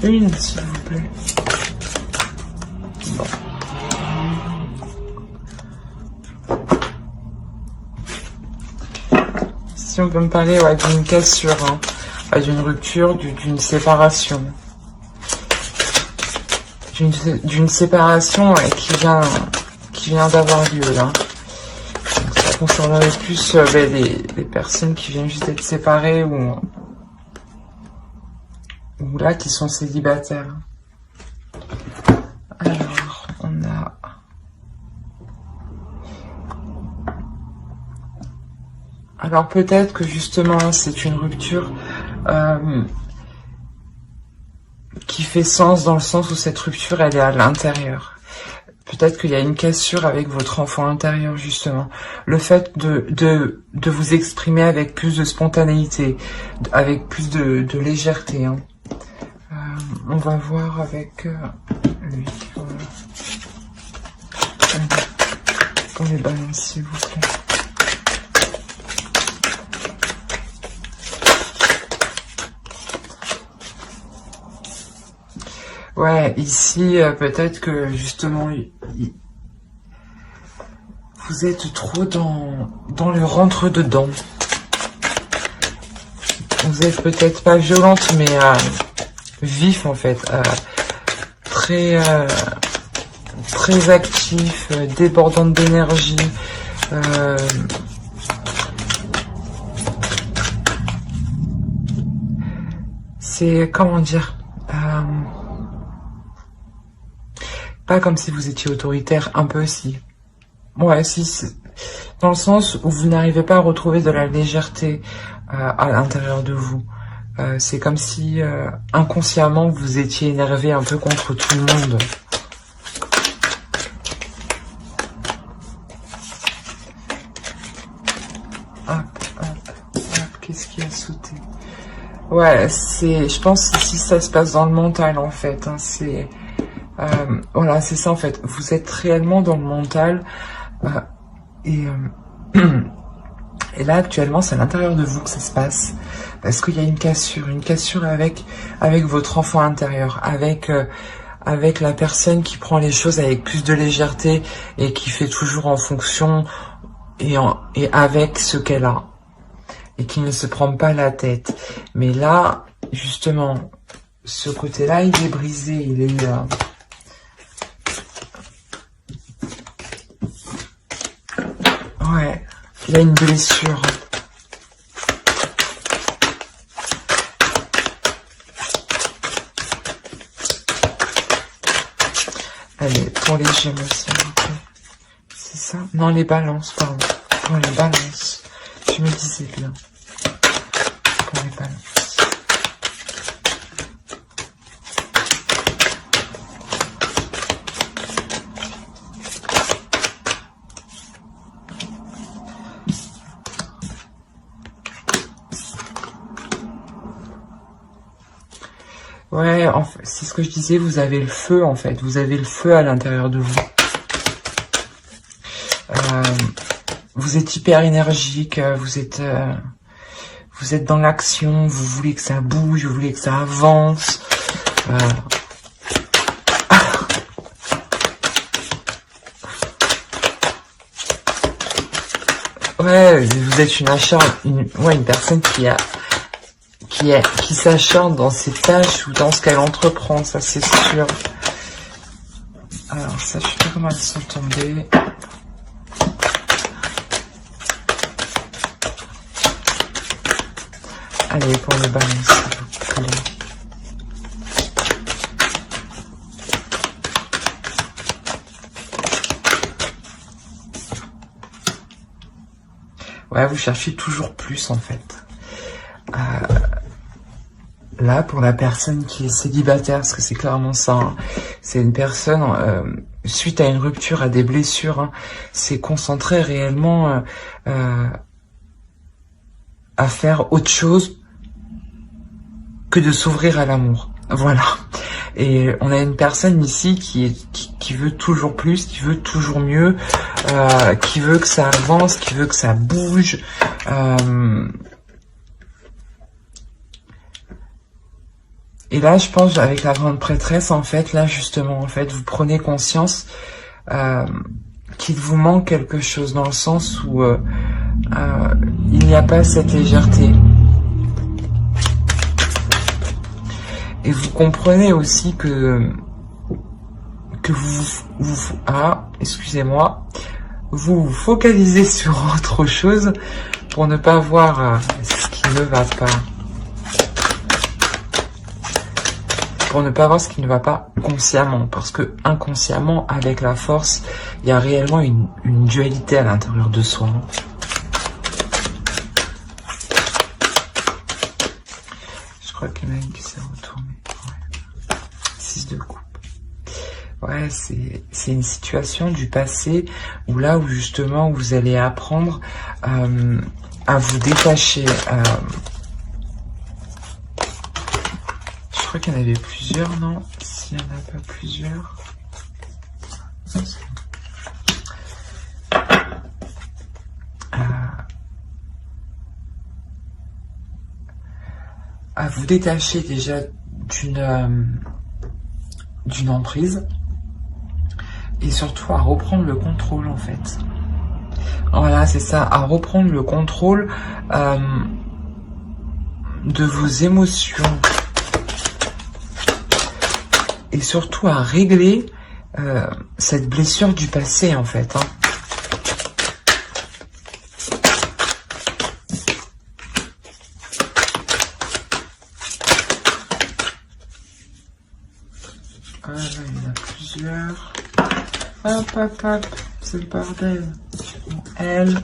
Une, s'il vous plaît. Bon. Si on peut me parler d'une cassure, hein, d'une rupture, d'une séparation. D'une séparation qui vient d'avoir lieu là. Donc, ça concernerait plus les personnes qui viennent juste d'être séparées ou là qui sont célibataires. Alors, on a... Alors peut-être que justement c'est une rupture qui fait sens dans le sens où cette rupture elle est à l'intérieur. Peut-être qu'il y a une cassure avec votre enfant intérieur justement. Le fait de vous exprimer avec plus de spontanéité, avec plus de légèreté. Hein. On va voir avec lui. Pour les balances s'il vous plaît. Ouais, ici, peut-être que justement, vous êtes trop dans le rentre-dedans. Vous êtes peut-être pas violente, mais vif en fait. Très actif, débordante d'énergie. C'est, comment dire... Pas comme si vous étiez autoritaire, un peu si. Ouais, si. Dans le sens où vous n'arrivez pas à retrouver de la légèreté à l'intérieur de vous. C'est comme si inconsciemment vous étiez énervé un peu contre tout le monde. Hop, qu'est-ce qui a sauté? Ouais, je pense ici ça se passe dans le mental en fait. Hein, voilà, c'est ça en fait. Vous êtes réellement dans le mental et là actuellement c'est à l'intérieur de vous que ça se passe parce qu'il y a une cassure avec votre enfant intérieur, avec la personne qui prend les choses avec plus de légèreté et qui fait toujours en fonction et avec ce qu'elle a et qui ne se prend pas la tête. Mais là justement ce côté-là il est brisé, il est ouais, il a une blessure. Allez, pour les Gémeaux, s'il vous plaît. C'est ça? Non, les balances, pardon. Pour les balances. Je me disais bien. Pour les balances. Ouais, en fait, c'est ce que je disais, vous avez le feu en fait, vous avez le feu à l'intérieur de vous. Vous êtes hyper énergique, vous êtes dans l'action, vous voulez que ça bouge, vous voulez que ça avance. Ouais, vous êtes une personne qui s'acharne dans ses tâches ou dans ce qu'elle entreprend, ça c'est sûr. Alors ça, je sais pas comment elles sont tombées. Allez, pour les balances, s'il vous plaît. Ouais, vous cherchez toujours plus en fait. Là, pour la personne qui est célibataire, parce que c'est clairement ça, hein, c'est une personne, suite à une rupture, à des blessures, hein, c'est concentré réellement à faire autre chose que de s'ouvrir à l'amour. Voilà. Et on a une personne ici qui veut toujours plus, qui veut toujours mieux, qui veut que ça avance, qui veut que ça bouge. Et là, je pense, avec la grande prêtresse, en fait, là, justement, en fait, vous prenez conscience qu'il vous manque quelque chose, dans le sens où il n'y a pas cette légèreté. Et vous comprenez aussi que excusez-moi, vous vous focalisez sur autre chose pour ne pas voir ce qui ne va pas. Pour ne pas voir ce qui ne va pas consciemment, parce que inconsciemment, avec la force, il y a réellement une dualité à l'intérieur de soi. Je crois qu'il y en a une qui s'est retournée. Ouais. 6 de coupe. Ouais, c'est une situation du passé où là où justement vous allez apprendre à vous détacher. Je crois qu'il y en avait plusieurs, non? S'il n'y en a pas plusieurs. À vous détacher déjà d'une emprise. Et surtout à reprendre le contrôle, en fait. Voilà, c'est ça, à reprendre le contrôle de vos émotions. Et surtout à régler cette blessure du passé, en fait. Hein. Ah, là, il y en a plusieurs. Hop, hop, hop, c'est le bordel. Elle.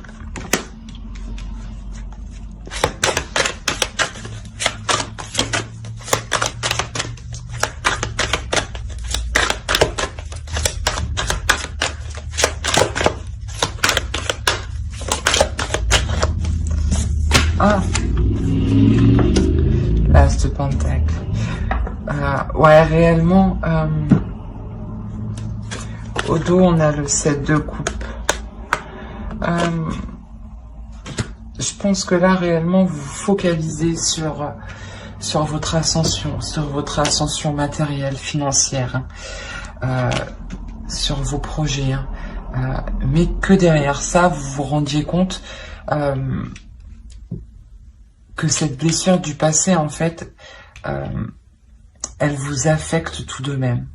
Ah. L'as de pentacle. Ouais, réellement... au dos, on a le 7 de coupe. Je pense que là, réellement, vous vous focalisez sur votre ascension matérielle, financière, sur vos projets. Mais que derrière ça, vous vous rendiez compte que cette blessure du passé, en fait, elle vous affecte tout de même.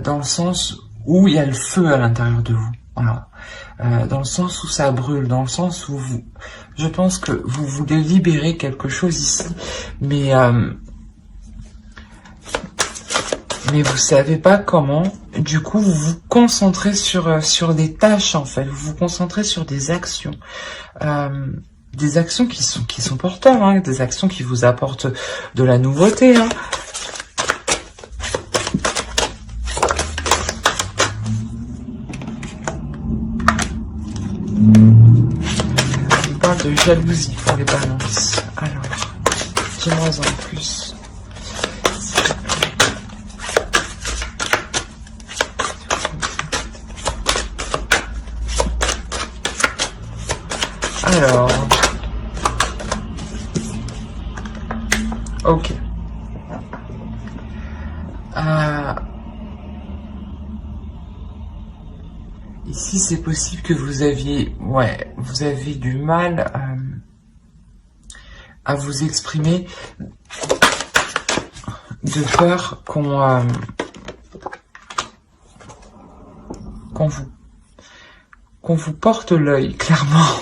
Dans le sens où il y a le feu à l'intérieur de vous. Voilà. Dans le sens où ça brûle, dans le sens où je pense que vous voulez libérer quelque chose ici, mais vous savez pas comment. Du coup, vous vous concentrez sur des tâches, en fait. Vous vous concentrez sur des actions. Des actions qui sont porteurs, hein, des actions qui vous apportent de la nouveauté, hein. On parle de jalousie pour les balances. Alors, dis-moi en plus. Alors, ok. Ici, c'est possible que vous avez du mal à vous exprimer de peur qu'on vous porte l'œil, clairement.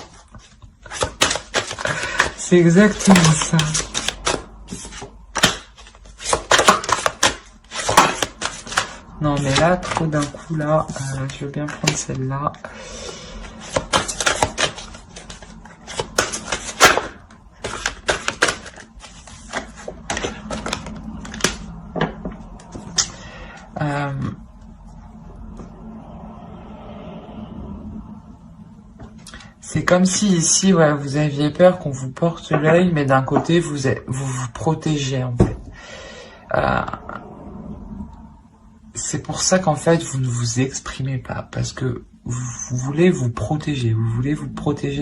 C'est exactement ça. Non, mais là, trop d'un coup, là, je veux bien prendre celle-là. C'est comme si ici, ouais, vous aviez peur qu'on vous porte l'œil, mais d'un côté, vous vous protégez, en fait. C'est pour ça qu'en fait, vous ne vous exprimez pas, parce que vous voulez vous protéger,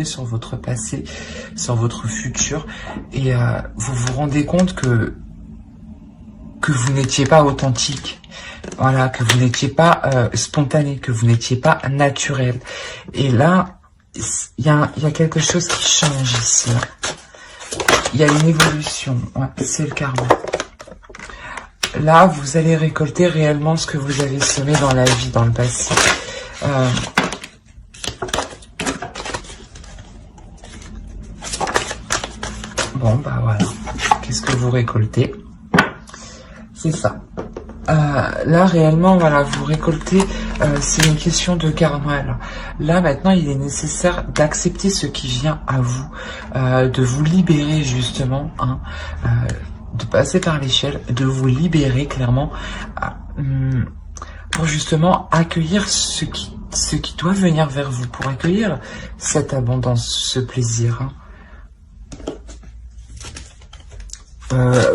sur votre passé, sur votre futur, et vous vous rendez compte que que vous n'étiez pas authentique. Voilà, que vous n'étiez pas spontané, que vous n'étiez pas naturel. Et là, il y a quelque chose qui change ici. Il y a une évolution. Ouais, c'est le karma. Là, vous allez récolter réellement ce que vous avez semé dans la vie, dans le passé. Bon, bah voilà. Qu'est-ce que vous récoltez? C'est ça. Là, réellement, voilà, vous récoltez, c'est une question de karma. Là, maintenant, il est nécessaire d'accepter ce qui vient à vous, de vous libérer, justement, hein, de passer par l'échelle, de vous libérer, clairement, pour justement accueillir ce qui doit venir vers vous, pour accueillir cette abondance, ce plaisir, hein.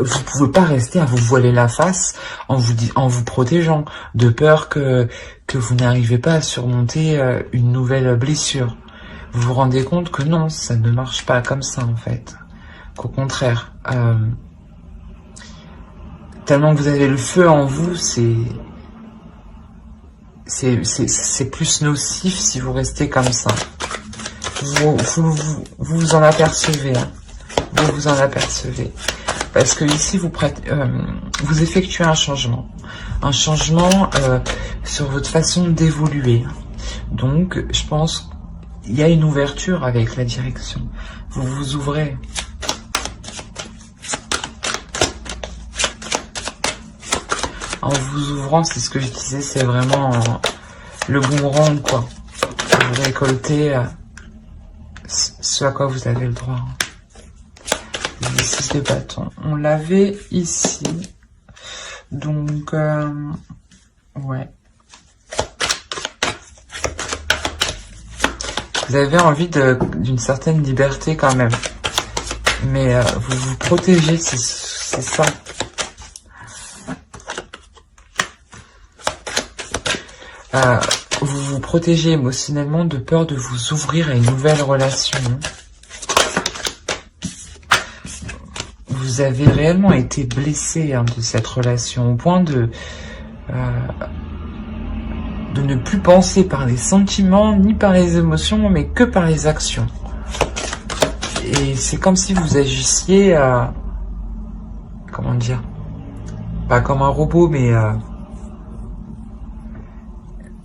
Vous pouvez pas rester à vous voiler la face en vous protégeant, de peur que vous n'arrivez pas à surmonter une nouvelle blessure. Vous vous rendez compte que non, ça ne marche pas comme ça en fait. Qu'au contraire, tellement que vous avez le feu en vous, c'est plus nocif si vous restez comme ça. Vous en apercevez, hein. Vous vous en apercevez. Parce que ici, vous effectuez un changement sur votre façon d'évoluer. Donc, je pense qu'il y a une ouverture avec la direction. Vous vous ouvrez. En vous ouvrant, c'est ce que je disais, c'est vraiment le boomerang, quoi. Vous récoltez ce à quoi vous avez le droit. Le 6 de bâton. On l'avait ici. Donc, ouais. Vous avez envie d'une certaine liberté quand même. Mais vous vous protégez, c'est ça. Vous vous protégez émotionnellement de peur de vous ouvrir à une nouvelle relation. Vous avez réellement été blessé, hein, de cette relation, au point de ne plus penser par les sentiments, ni par les émotions, mais que par les actions. Et c'est comme si vous agissiez, comment dire, pas comme un robot, mais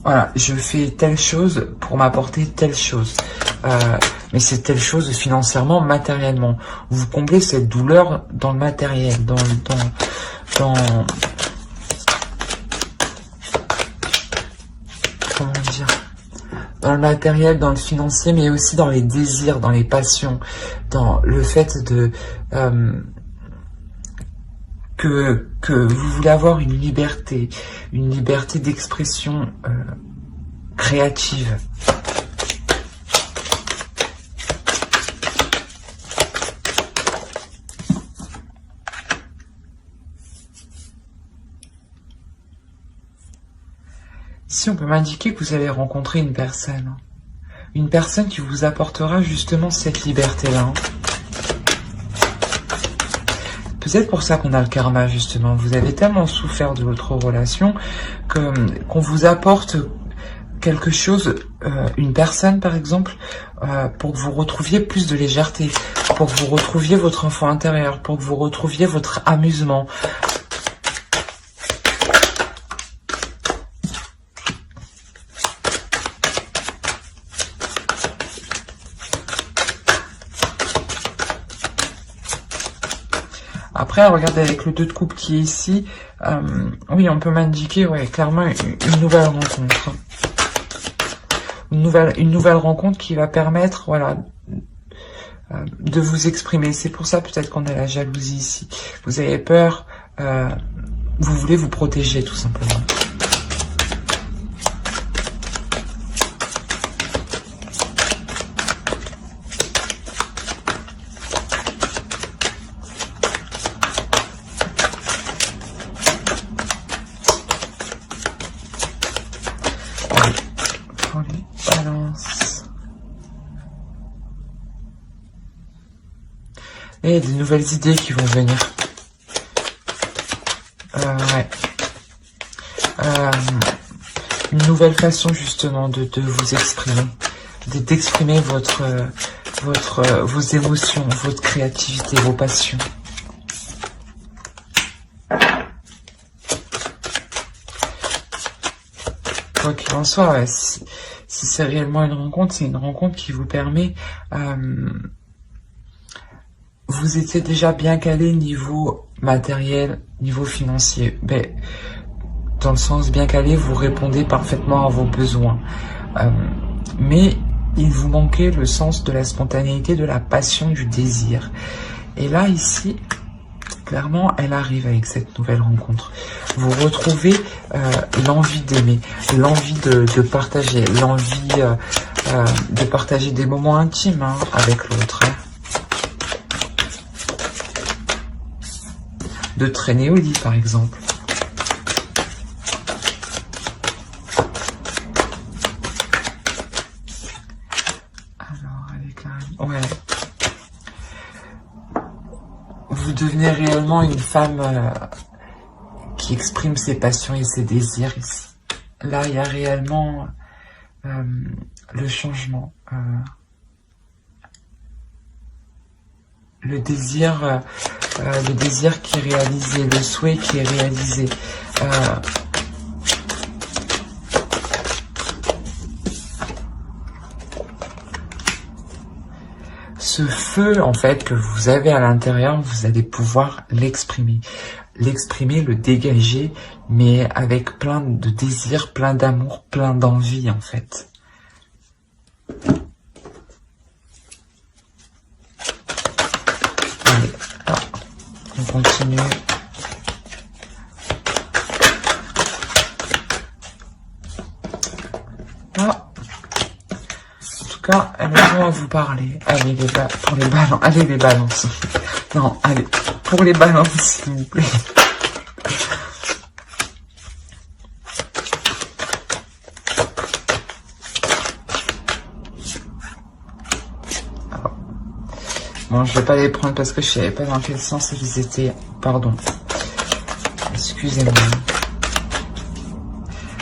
voilà, je fais telle chose pour m'apporter telle chose. Mais c'est telle chose financièrement, matériellement. Vous comblez cette douleur dans le matériel, dans comment dire, dans le matériel, dans le financier, mais aussi dans les désirs, dans les passions, dans le fait de que vous voulez avoir une liberté d'expression créative. Ici, on peut m'indiquer que vous allez rencontrer une personne qui vous apportera justement cette liberté-là. Peut-être pour ça qu'on a le karma, justement. Vous avez tellement souffert de votre relation qu'on vous apporte quelque chose, une personne par exemple, pour que vous retrouviez plus de légèreté, pour que vous retrouviez votre enfant intérieur, pour que vous retrouviez votre amusement. Après, regardez avec le 2 de coupe qui est ici, oui, on peut m'indiquer, ouais, clairement une nouvelle rencontre. Une nouvelle rencontre qui va permettre, voilà, de vous exprimer. C'est pour ça peut-être qu'on a la jalousie ici. Vous avez peur, vous voulez vous protéger tout simplement. Et il y a des nouvelles idées qui vont venir. Ouais. Une nouvelle façon justement de vous exprimer, d'exprimer vos émotions, votre créativité, vos passions. Quoi qu'il en soit, ouais, si c'est réellement une rencontre, c'est une rencontre qui vous permet... vous étiez déjà bien calé niveau matériel, niveau financier. Ben, dans le sens bien calé, vous répondez parfaitement à vos besoins. Mais il vous manquait le sens de la spontanéité, de la passion, du désir. Et là, ici... clairement, elle arrive avec cette nouvelle rencontre. Vous retrouvez l'envie d'aimer, l'envie de partager, l'envie de partager des moments intimes hein, avec l'autre. Hein. De traîner au lit, par exemple. Alors, avec la... ouais. Vous devenez réellement une femme qui exprime ses passions et ses désirs ici. Là, il y a réellement le changement. Le désir qui est réalisé, le souhait qui est réalisé. Ce feu, en fait, que vous avez à l'intérieur, vous allez pouvoir l'exprimer. L'exprimer, le dégager, mais avec plein de désir, plein d'amour, plein d'envie, en fait. Allez, alors, on continue. Ah. En tout cas, elle va vous parler. Allez, les balances. Non, allez, pour les balances, s'il vous plaît. Alors, bon, je vais pas les prendre parce que je savais pas dans quel sens ils étaient. Pardon. Excusez-moi.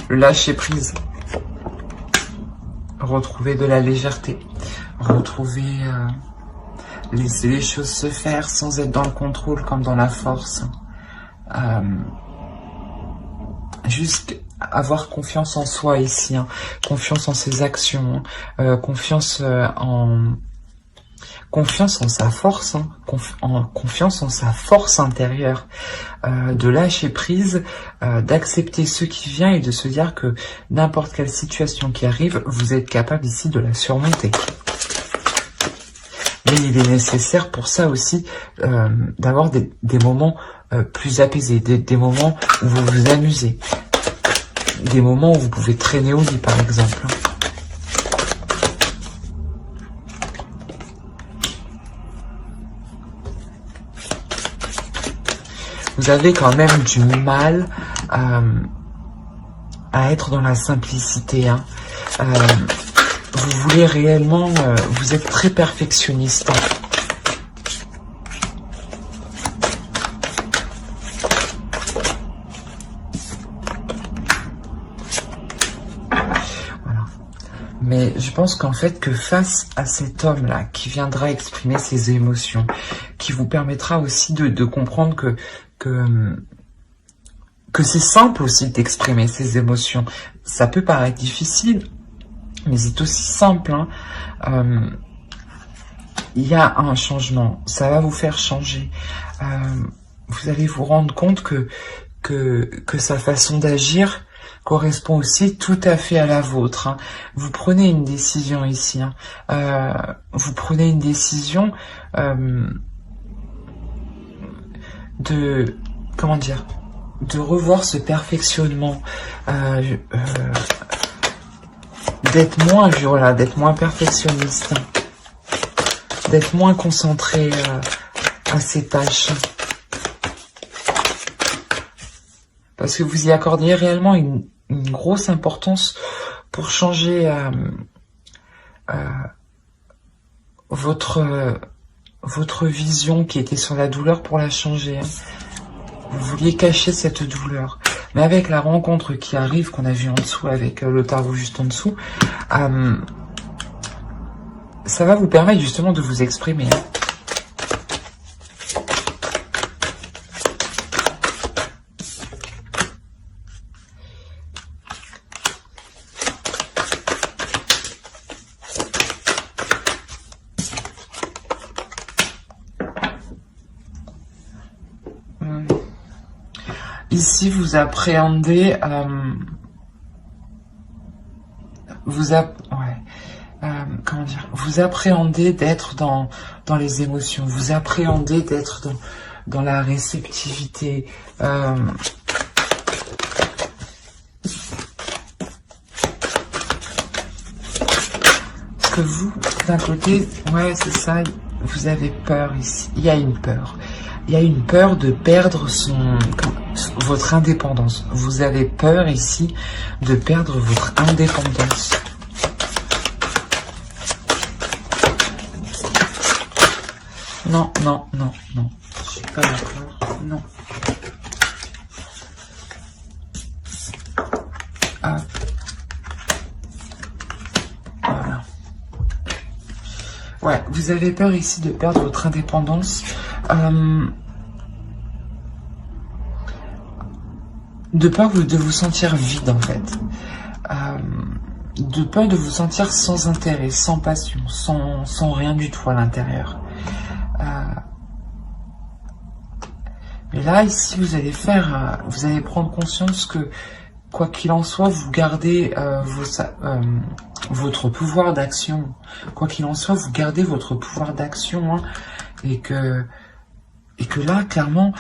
Le lâcher prise. Retrouver de la légèreté. Retrouver... laisser les choses se faire sans être dans le contrôle comme dans la force. Juste avoir confiance en soi ici, hein. Confiance en ses actions, confiance en sa force, hein. Confiance en sa force intérieure, de lâcher prise, d'accepter ce qui vient et de se dire que n'importe quelle situation qui arrive, vous êtes capable ici de la surmonter. Mais il est nécessaire pour ça aussi d'avoir des moments plus apaisés, des moments où vous vous amusez, des moments où vous pouvez traîner au lit par exemple. Vous avez quand même du mal à être dans la simplicité, hein. Vous voulez réellement, vous êtes très perfectionniste. Voilà. Mais je pense qu'en fait, que face à cet homme-là, qui viendra exprimer ses émotions, qui vous permettra aussi de comprendre que c'est simple aussi d'exprimer ses émotions. Ça peut paraître difficile, mais c'est aussi simple, hein. Il y a un changement, ça va vous faire changer. Vous allez vous rendre compte que sa façon d'agir correspond aussi tout à fait à la vôtre, hein. Vous prenez une décision ici, hein. Vous prenez une décision de, comment dire, de revoir ce perfectionnement, d'être moins perfectionniste, d'être moins concentré à ses tâches. Parce que vous y accordiez réellement une grosse importance pour changer votre vision qui était sur la douleur, pour la changer, hein. Vous vouliez cacher cette douleur. Mais avec la rencontre qui arrive, qu'on a vu en dessous, avec le tarot juste en dessous, ça va vous permettre justement de vous exprimer. Ici, vous appréhendez, comment dire, vous appréhendez d'être dans les émotions, vous appréhendez d'être dans la réceptivité. Parce que vous, d'un côté, ouais, c'est ça, vous avez peur ici. Il y a une peur. Il y a une peur de perdre votre indépendance. Vous avez peur ici de perdre votre indépendance. Non, non, non, non. Je suis pas d'accord. Non. Ah. Voilà. Ouais, vous avez peur ici de perdre votre indépendance. De peur de vous sentir vide en fait, de peur de vous sentir sans intérêt, sans passion, sans rien du tout à l'intérieur. Mais là ici vous allez vous allez prendre conscience que quoi qu'il en soit, vous gardez votre pouvoir d'action. Quoi qu'il en soit, vous gardez votre pouvoir d'action, hein, et que là clairement,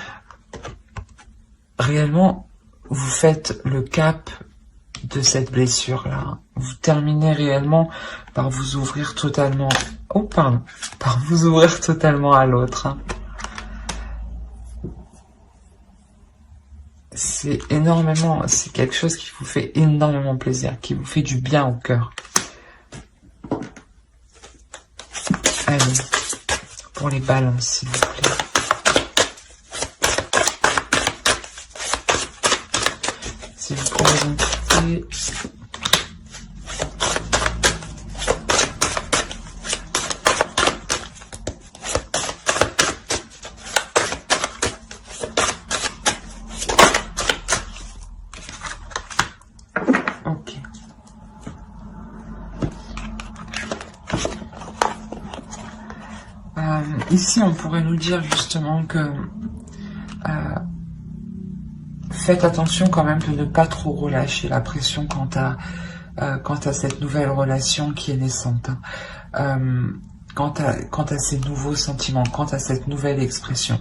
réellement, vous faites le cap de cette blessure-là. Vous terminez réellement par vous ouvrir totalement... Oh, pardon. Par vous ouvrir totalement à l'autre. Hein. C'est énormément... C'est quelque chose qui vous fait énormément plaisir, qui vous fait du bien au cœur. Allez, pour les balances, s'il vous plaît. Si vous pouvez donc quitter. Ok. Ici, on pourrait nous dire justement que faites attention quand même de ne pas trop relâcher la pression quant à cette nouvelle relation qui est naissante. Hein. Quant à ces nouveaux sentiments, quant à cette nouvelle expression.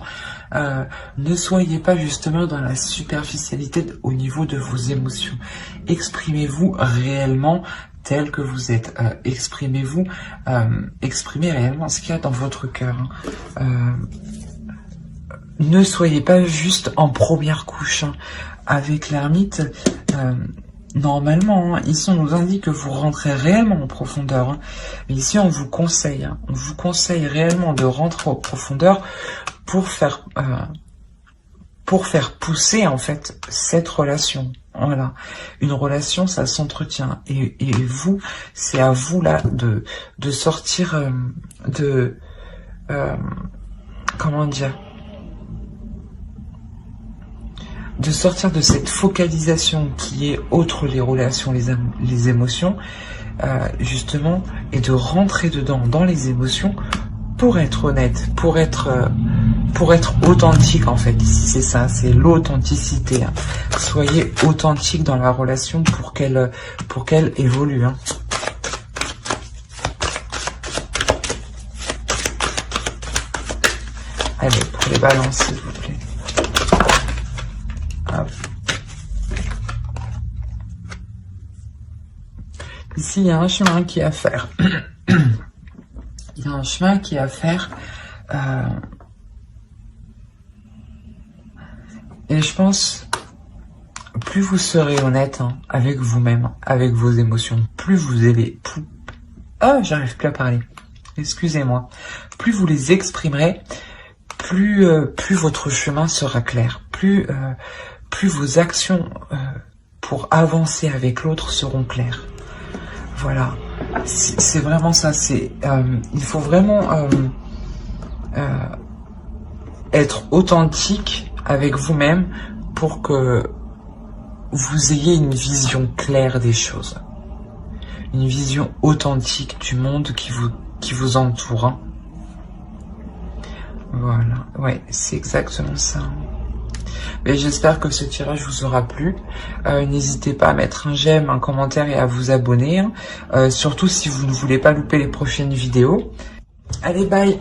Ne soyez pas justement dans la superficialité au niveau de vos émotions. Exprimez-vous réellement tel que vous êtes. Exprimez-vous, exprimez réellement ce qu'il y a dans votre cœur. Hein. Ne soyez pas juste en première couche. Hein. Avec l'ermite, normalement, hein, ici on nous indique que vous rentrez réellement en profondeur. Hein. Mais ici on vous conseille. Hein, on vous conseille réellement de rentrer en profondeur pour faire pousser en fait cette relation. Voilà, une relation, ça s'entretient. Et vous, c'est à vous là de sortir comment dire, de sortir de cette focalisation qui est autre les relations, les émotions, justement, et de rentrer dedans, dans les émotions, pour être honnête, pour être authentique en fait. Ici c'est ça, c'est l'authenticité. Hein. Soyez authentique dans la relation pour qu'elle évolue. Hein. Allez, pour les balances s'il vous plaît. Hop. Ici il y a un chemin qui est à faire. Il y a un chemin qui est à faire. Et je pense, plus vous serez honnête hein, avec vous-même, avec vos émotions, plus vous allez... Ah, j'arrive plus à parler. Excusez-moi. Plus vous les exprimerez, plus votre chemin sera clair. plus vos actions pour avancer avec l'autre seront claires. Voilà, c'est vraiment ça. Il faut vraiment être authentique avec vous-même pour que vous ayez une vision claire des choses, une vision authentique du monde qui vous entoure. Hein. Voilà, ouais, c'est exactement ça. Mais j'espère que ce tirage vous aura plu. N'hésitez pas à mettre un j'aime, un commentaire et à vous abonner. Hein. Surtout si vous ne voulez pas louper les prochaines vidéos. Allez, bye!